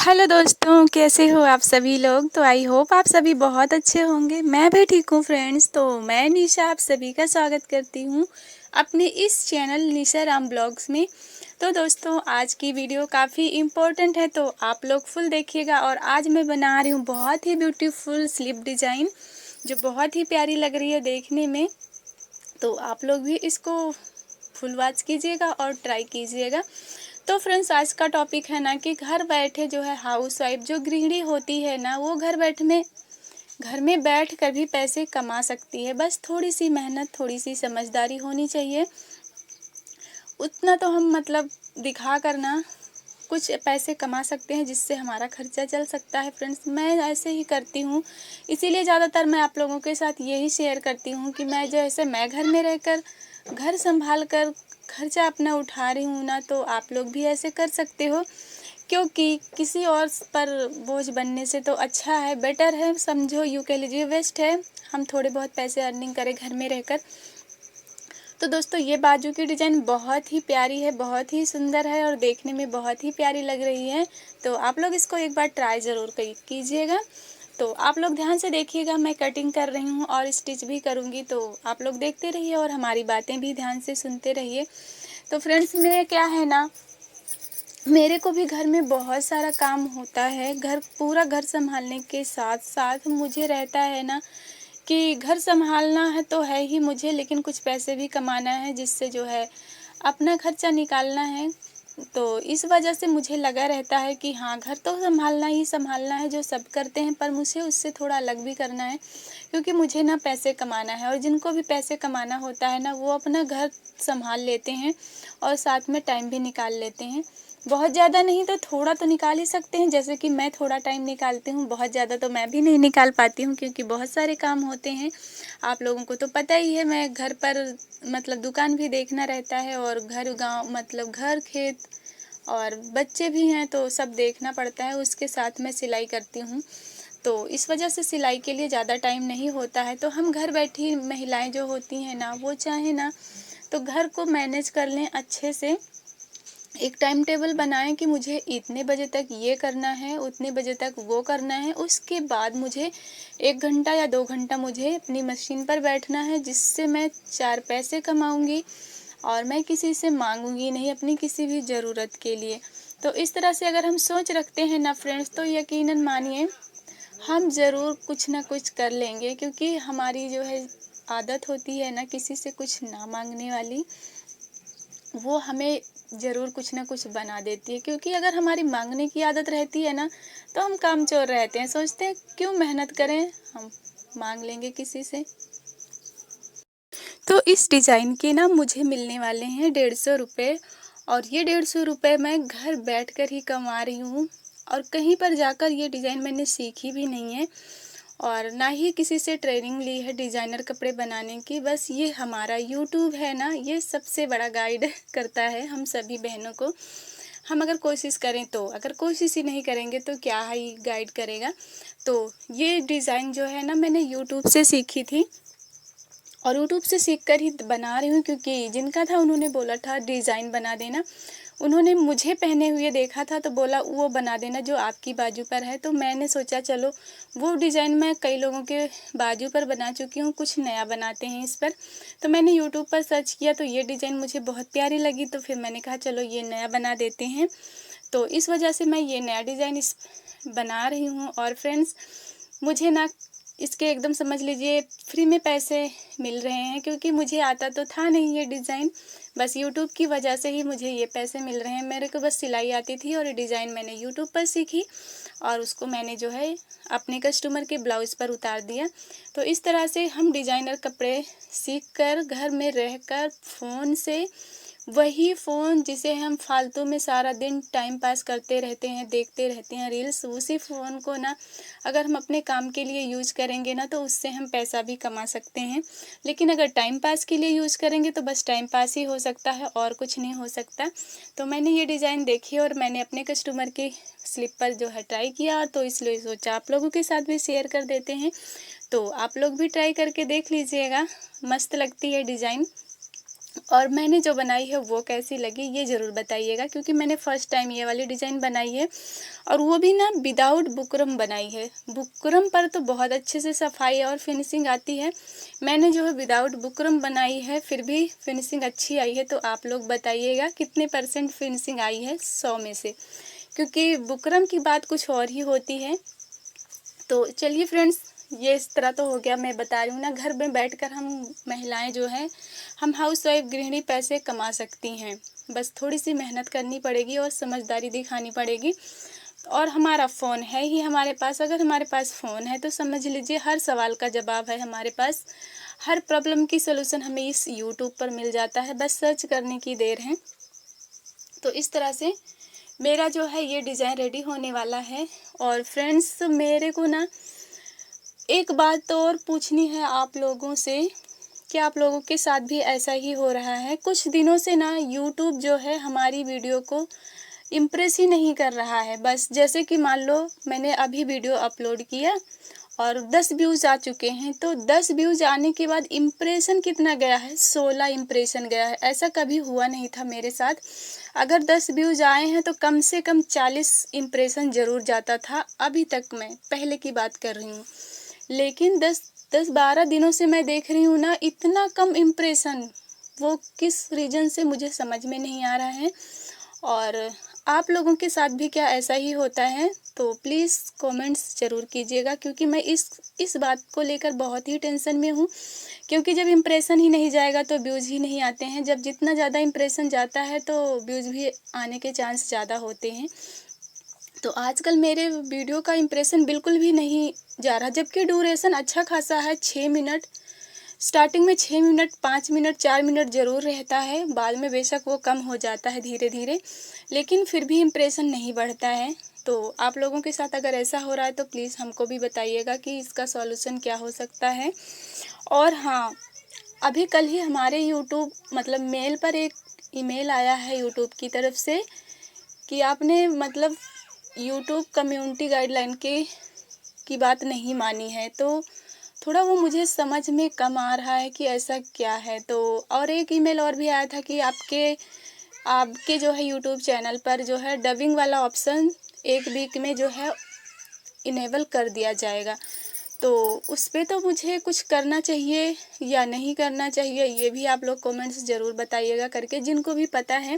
Hello दोस्तों, कैसे हो आप सभी लोग। तो आई होप आप सभी बहुत अच्छे होंगे। मैं भी ठीक हूँ फ्रेंड्स। तो मैं निशा आप सभी का स्वागत करती हूँ अपने इस चैनल निशा राम ब्लॉग्स में। तो दोस्तों, आज की वीडियो काफ़ी इम्पोर्टेंट है, तो आप लोग फुल देखिएगा। और आज मैं बना रही हूँ बहुत ही ब्यूटीफुल स्लीप डिज़ाइन, जो बहुत ही प्यारी लग रही है देखने में। तो आप लोग भी इसको फुल वॉच कीजिएगा और ट्राई कीजिएगा। तो फ्रेंड्स, आज का टॉपिक है ना कि घर बैठे जो है हाउस वाइफ जो गृहिणी होती है ना, वो घर में बैठ कर भी पैसे कमा सकती है। बस थोड़ी सी मेहनत, थोड़ी सी समझदारी होनी चाहिए। उतना तो हम दिखा कर ना कुछ पैसे कमा सकते हैं, जिससे हमारा खर्चा चल सकता है। फ्रेंड्स, मैं ऐसे ही करती हूँ, इसीलिए ज़्यादातर मैं आप लोगों के साथ यही शेयर करती हूँ कि मैं घर में रहकर घर संभाल कर खर्चा अपना उठा रही हूँ ना, तो आप लोग भी ऐसे कर सकते हो। क्योंकि किसी और पर बोझ बनने से तो अच्छा है, बेटर है, समझो यूँ कह लीजिए वेस्ट है, हम थोड़े बहुत पैसे अर्निंग करें घर में रहकर। तो दोस्तों, ये बाजू की डिज़ाइन बहुत ही प्यारी है, बहुत ही सुंदर है और देखने में बहुत ही प्यारी लग रही है। तो आप लोग इसको एक बार ट्राई ज़रूर कीजिएगा। तो आप लोग ध्यान से देखिएगा, मैं कटिंग कर रही हूँ और स्टिच भी करूँगी, तो आप लोग देखते रहिए और हमारी बातें भी ध्यान से सुनते रहिए। तो फ्रेंड्स, में क्या है ना, मेरे को भी घर में बहुत सारा काम होता है। पूरा घर संभालने के साथ साथ मुझे रहता है ना कि घर संभालना है तो है ही मुझे, लेकिन कुछ पैसे भी कमाना है, जिससे जो है अपना खर्चा निकालना है। तो इस वजह से मुझे लगा रहता है कि हाँ, घर तो संभालना ही संभालना है, जो सब करते हैं, पर मुझे उससे थोड़ा अलग भी करना है, क्योंकि मुझे ना पैसे कमाना है। और जिनको भी पैसे कमाना होता है ना, वो अपना घर संभाल लेते हैं और साथ में टाइम भी निकाल लेते हैं। बहुत ज़्यादा नहीं तो थोड़ा तो निकाल ही सकते हैं, जैसे कि मैं थोड़ा टाइम निकालती हूँ। बहुत ज़्यादा तो मैं भी नहीं निकाल पाती हूँ, क्योंकि बहुत सारे काम होते हैं। आप लोगों को तो पता ही है, मैं घर पर दुकान भी देखना रहता है, और घर गांव घर खेत और बच्चे भी हैं, तो सब देखना पड़ता है। उसके साथ मैं सिलाई करती हूँ, तो इस वजह से सिलाई के लिए ज़्यादा टाइम नहीं होता है। तो हम घर बैठी महिलाएं जो होती हैं ना, वो चाहे ना तो घर को मैनेज कर लें अच्छे से। एक टाइम टेबल बनाएं कि मुझे इतने बजे तक ये करना है, उतने बजे तक वो करना है। उसके बाद मुझे 1 घंटा या 2 घंटा मुझे अपनी मशीन पर बैठना है, जिससे मैं 4 पैसे कमाऊंगी और मैं किसी से मांगूंगी नहीं अपनी किसी भी ज़रूरत के लिए। तो इस तरह से अगर हम सोच रखते हैं ना फ्रेंड्स, तो यकीनन मानिए हम ज़रूर कुछ ना कुछ कर लेंगे, क्योंकि हमारी जो है आदत होती है ना किसी से कुछ ना मांगने वाली, वो हमें ज़रूर कुछ ना कुछ बना देती है। क्योंकि अगर हमारी मांगने की आदत रहती है ना, तो हम कामचोर रहते हैं, सोचते हैं क्यों मेहनत करें, हम मांग लेंगे किसी से। तो इस डिज़ाइन के ना मुझे मिलने वाले हैं 150 रुपये, और ये 150 रुपये मैं घर बैठकर ही कमा रही हूँ। और कहीं पर जाकर ये डिज़ाइन मैंने सीखी भी नहीं है, और ना ही किसी से ट्रेनिंग ली है डिज़ाइनर कपड़े बनाने की। बस ये हमारा यूट्यूब है ना, ये सबसे बड़ा गाइड करता है हम सभी बहनों को। हम अगर कोशिश करें तो, अगर कोशिश ही नहीं करेंगे तो क्या ही गाइड करेगा। तो ये डिज़ाइन जो है ना, मैंने यूट्यूब से सीखी थी, और यूट्यूब से सीख कर ही बना रही हूँ। क्योंकि जिनका था उन्होंने बोला था डिज़ाइन बना देना, उन्होंने मुझे पहने हुए देखा था, तो बोला वो बना देना जो आपकी बाजू पर है। तो मैंने सोचा चलो वो डिज़ाइन मैं कई लोगों के बाजू पर बना चुकी हूँ, कुछ नया बनाते हैं इस पर। तो मैंने यूट्यूब पर सर्च किया, तो ये डिज़ाइन मुझे बहुत प्यारी लगी, तो फिर मैंने कहा चलो ये नया बना देते हैं। तो इस वजह से मैं ये नया डिज़ाइन बना रही हूँ। और फ्रेंड्स, मुझे ना इसके एकदम समझ लीजिए फ्री में पैसे मिल रहे हैं, क्योंकि मुझे आता तो था नहीं ये डिज़ाइन। बस यूट्यूब की वजह से ही मुझे ये पैसे मिल रहे हैं। मेरे को बस सिलाई आती थी, और डिज़ाइन मैंने यूट्यूब पर सीखी, और उसको मैंने जो है अपने कस्टमर के ब्लाउज़ पर उतार दिया। तो इस तरह से हम डिज़ाइनर कपड़े सीख कर घर में रहकर फ़ोन से, वही फ़ोन जिसे हम फालतू में सारा दिन टाइम पास करते रहते हैं, देखते रहते हैं रील्स, उसी फ़ोन को ना अगर हम अपने काम के लिए यूज़ करेंगे ना, तो उससे हम पैसा भी कमा सकते हैं। लेकिन अगर टाइम पास के लिए यूज़ करेंगे तो बस टाइम पास ही हो सकता है, और कुछ नहीं हो सकता। तो मैंने ये डिज़ाइन देखी, और मैंने अपने कस्टमर के स्लिप पर जो है ट्राई किया, तो इसलिए सोचा आप लोगों के साथ भी शेयर कर देते हैं। तो आप लोग भी ट्राई करके देख लीजिएगा, मस्त लगती है डिज़ाइन। और मैंने जो बनाई है वो कैसी लगी ये ज़रूर बताइएगा, क्योंकि मैंने फ़र्स्ट टाइम ये वाली डिज़ाइन बनाई है और वो भी ना विदाउट बुकरम बनाई है। बुकरम पर तो बहुत अच्छे से सफाई और फिनिशिंग आती है, मैंने जो है विदाउट बुकरम बनाई है फिर भी फिनिशिंग अच्छी आई है। तो आप लोग बताइएगा कितने % फिनिशिंग आई है 100 में से, क्योंकि बुकरम की बात कुछ और ही होती है। तो चलिए फ्रेंड्स, ये इस तरह तो हो गया, मैं बता रही हूँ ना, घर में बैठकर हम महिलाएं जो हैं, हम हाउस वाइफ गृहिणी पैसे कमा सकती हैं। बस थोड़ी सी मेहनत करनी पड़ेगी और समझदारी दिखानी पड़ेगी। और हमारा फ़ोन है ही हमारे पास, अगर हमारे पास फ़ोन है तो समझ लीजिए हर सवाल का जवाब है हमारे पास, हर प्रॉब्लम की सलूशन हमें इस यूट्यूब पर मिल जाता है, बस सर्च करने की देर है। तो इस तरह से मेरा जो है ये डिज़ाइन रेडी होने वाला है। और फ्रेंड्स, मेरे को ना एक बात और पूछनी है आप लोगों से, कि आप लोगों के साथ भी ऐसा ही हो रहा है? कुछ दिनों से ना यूट्यूब जो है हमारी वीडियो को इम्प्रेस ही नहीं कर रहा है। बस जैसे कि मान लो मैंने अभी वीडियो अपलोड किया और 10 व्यूज़ आ चुके हैं, तो 10 व्यूज़ आने के बाद इम्प्रेशन कितना गया है? 16 इम्प्रेशन गया है। ऐसा कभी हुआ नहीं था मेरे साथ। अगर 10 व्यूज़ आए हैं तो कम से कम 40 इम्प्रेशन ज़रूर जाता था, अभी तक, मैं पहले की बात कर रही हूँ। लेकिन 10-12 दिनों से मैं देख रही हूँ ना, इतना कम इम्प्रेशन, वो किस रीज़न से मुझे समझ में नहीं आ रहा है। और आप लोगों के साथ भी क्या ऐसा ही होता है? तो प्लीज़ कमेंट्स ज़रूर कीजिएगा, क्योंकि मैं इस बात को लेकर बहुत ही टेंशन में हूँ। क्योंकि जब इम्प्रेशन ही नहीं जाएगा तो व्यूज़ ही नहीं आते हैं, जब जितना ज़्यादा इम्प्रेशन जाता है तो व्यूज़ भी आने के चांस ज़्यादा होते हैं। तो आजकल मेरे वीडियो का इम्प्रेशन बिल्कुल भी नहीं जा रहा, जबकि ड्यूरेशन अच्छा खासा है, 6 मिनट। स्टार्टिंग में 6 मिनट, 5 मिनट, 4 मिनट ज़रूर रहता है, बाद में बेशक वो कम हो जाता है धीरे धीरे, लेकिन फिर भी इम्प्रेशन नहीं बढ़ता है। तो आप लोगों के साथ अगर ऐसा हो रहा है तो प्लीज़ हमको भी बताइएगा कि इसका सॉल्यूशन क्या हो सकता है। और हाँ, अभी कल ही हमारे यूट्यूब मतलब मेल पर एक ईमेल आया है यूट्यूब की तरफ से, कि आपने मतलब यूट्यूब कम्युनिटी गाइडलाइन की बात नहीं मानी है। तो थोड़ा वो मुझे समझ में कम आ रहा है कि ऐसा क्या है। तो और एक ईमेल और भी आया था कि आपके जो है यूट्यूब चैनल पर जो है डबिंग वाला ऑप्शन 1 वीक में जो है इनेबल कर दिया जाएगा। तो उस पे तो मुझे कुछ करना चाहिए या नहीं करना चाहिए, ये भी आप लोग कमेंट्स ज़रूर बताइएगा करके। जिनको भी पता है,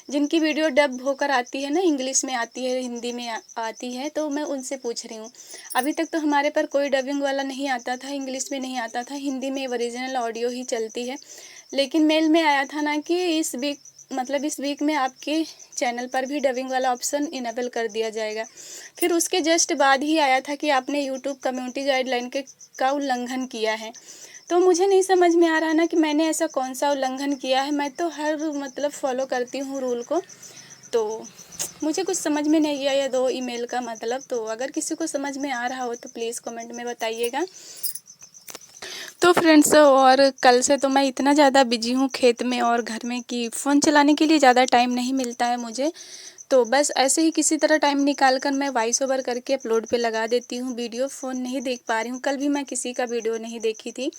जिनकी वीडियो डब होकर आती है ना, इंग्लिश में आती है, हिंदी में आती है, तो मैं उनसे पूछ रही हूँ। अभी तक तो हमारे पर कोई डबिंग वाला नहीं आता था, इंग्लिश में नहीं आता था, हिंदी में ओरिजिनल ऑडियो ही चलती है। लेकिन मेल में आया था ना कि इस वीक में आपके चैनल पर भी डबिंग वाला ऑप्शन इनेबल कर दिया जाएगा। फिर उसके जस्ट बाद ही आया था कि आपने यूट्यूब कम्युनिटी गाइडलाइन का उल्लंघन किया है। तो मुझे नहीं समझ में आ रहा ना कि मैंने ऐसा कौन सा उल्लंघन किया है। मैं तो हर मतलब फॉलो करती हूँ रूल को। तो मुझे कुछ समझ में नहीं आया 2 ईमेल का मतलब। तो अगर किसी को समझ में आ रहा हो तो प्लीज़ कमेंट में बताइएगा। तो फ्रेंड्स, और कल से तो मैं इतना ज़्यादा बिजी हूँ खेत में और घर में कि फ़ोन चलाने के लिए ज़्यादा टाइम नहीं मिलता है मुझे। तो बस ऐसे ही किसी तरह टाइम निकाल कर मैं वॉइस ओवर करके अपलोड पे लगा देती हूँ वीडियो। फ़ोन नहीं देख पा रही हूँ, कल भी मैं किसी का वीडियो नहीं देखी थी।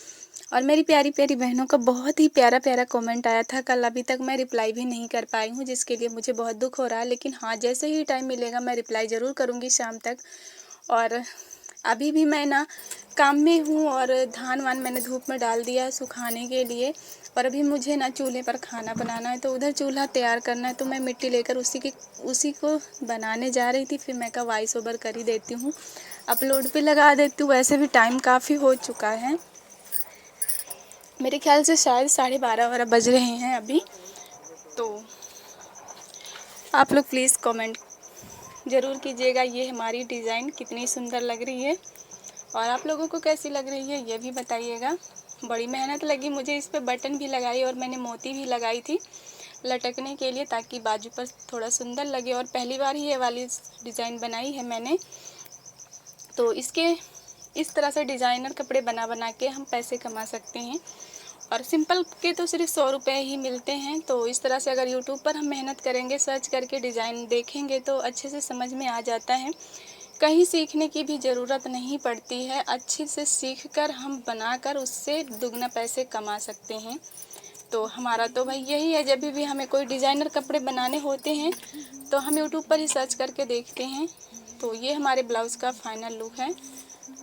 और मेरी प्यारी प्यारी बहनों का बहुत ही प्यारा प्यारा कमेंट आया था कल, अभी तक मैं रिप्लाई भी नहीं कर पाई हूँ, जिसके लिए मुझे बहुत दुख हो रहा है। लेकिन हाँ, जैसे ही टाइम मिलेगा मैं रिप्लाई ज़रूर करूँगी शाम तक। और अभी भी मैं ना काम में हूँ और धान वान मैंने धूप में डाल दिया है सुखाने के लिए। और अभी मुझे ना चूल्हे पर खाना बनाना है, तो उधर चूल्हा तैयार करना है। तो मैं मिट्टी लेकर उसी को बनाने जा रही थी। फिर मैं कहा वॉइस ओवर कर ही देती हूँ, अपलोड पे लगा देती हूँ। वैसे भी टाइम काफ़ी हो चुका है, मेरे ख्याल से शायद 12:30 बज रहे हैं अभी। तो आप लोग प्लीज़ कमेंट ज़रूर कीजिएगा ये हमारी डिज़ाइन कितनी सुंदर लग रही है और आप लोगों को कैसी लग रही है ये भी बताइएगा। बड़ी मेहनत लगी मुझे, इस पे बटन भी लगाई और मैंने मोती भी लगाई थी लटकने के लिए, ताकि बाजू पर थोड़ा सुंदर लगे। और पहली बार ही ये वाली डिज़ाइन बनाई है मैंने। तो इस तरह से डिज़ाइनर कपड़े बना बना के हम पैसे कमा सकते हैं। और सिंपल के तो सिर्फ 100 रुपये ही मिलते हैं। तो इस तरह से अगर यूट्यूब पर हम मेहनत करेंगे, सर्च करके डिज़ाइन देखेंगे तो अच्छे से समझ में आ जाता है। कहीं सीखने की भी ज़रूरत नहीं पड़ती है, अच्छे से सीख कर हम बनाकर उससे दुगना पैसे कमा सकते हैं। तो हमारा तो भाई यही है, जब भी हमें कोई डिज़ाइनर कपड़े बनाने होते हैं तो हम यूट्यूब पर ही सर्च करके देखते हैं। तो ये हमारे ब्लाउज़ का फाइनल लुक है।